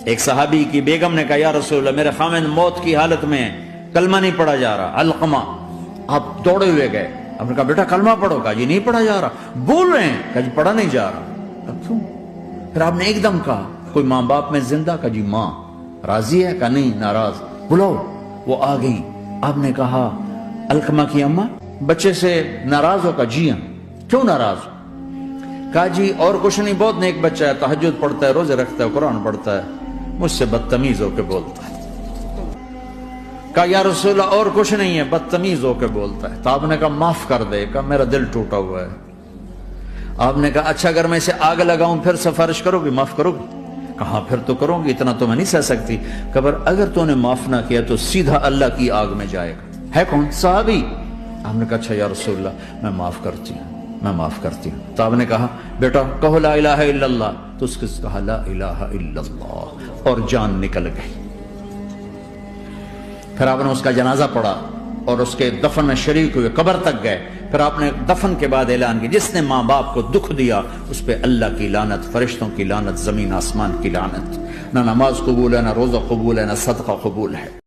ایک صحابی کی بیگم نے کہا یا رسول اللہ میرے خاوند موت کی حالت میں کلمہ نہیں پڑھا جا رہا، علقمہ۔ آپ دوڑے ہوئے گئے، آپ نے کہا بیٹا کلمہ پڑھو، کہا جی نہیں پڑھا جا رہا۔ بول رہے ہیں، کہا جی پڑھا نہیں جا رہا۔ اب کیوں؟ پھر آپ نے ایک دم کہا کوئی ماں باپ میں زندہ؟ کہا جی ماں۔ راضی ہے؟ کہا نہیں ناراض۔ بلاؤ۔ وہ آ گئی۔ آپ نے کہا علقمہ کی اماں بچے سے ناراض ہو؟ کہا جی ہاں۔ کیوں ناراض ہو؟ کہا جی اور کچھ نہیں، بہت نیک بچہ ہے، تہجد پڑھتا ہے، روزے رکھتا ہے، قرآن پڑھتا ہے، مجھ سے بدتمیز ہو کے بولتا ہے۔ کہا یا رسول اللہ اور کچھ نہیں ہے، بدتمیز ہو کے بولتا ہے۔ تو آپ نے کہا معاف کر دے۔ کہا میرا دل ٹوٹا ہوا ہے۔ آپ نے کہا اچھا اگر میں اسے آگ لگاؤں پھر سفارش کرو گی، معاف کرو گی؟ کہا پھر تو کروں گی، اتنا تو میں نہیں سہ سکتی۔ کہ اگر تو نے معاف نہ کیا تو سیدھا اللہ کی آگ میں جائے گا۔ ہے کون؟ صحابی۔ آپ نے کہا اچھا یا رسول اللہ میں معاف کرتی ہوں، میں معاف کرتی ہوں۔ تو آپ نے کہا بیٹا کہو لا الہ الا اللہ۔ تو اس کے کہا لا الہ الا اللہ اور جان نکل گئی۔ پھر آپ نے اس کا جنازہ پڑھا اور اس کے دفن میں شریک ہوئے، قبر تک گئے۔ پھر آپ نے دفن کے بعد اعلان کیا جس نے ماں باپ کو دکھ دیا اس پہ اللہ کی لعنت، فرشتوں کی لعنت، زمین آسمان کی لعنت۔ نہ نماز قبول ہے، نہ روزہ قبول ہے، نہ صدقہ قبول ہے۔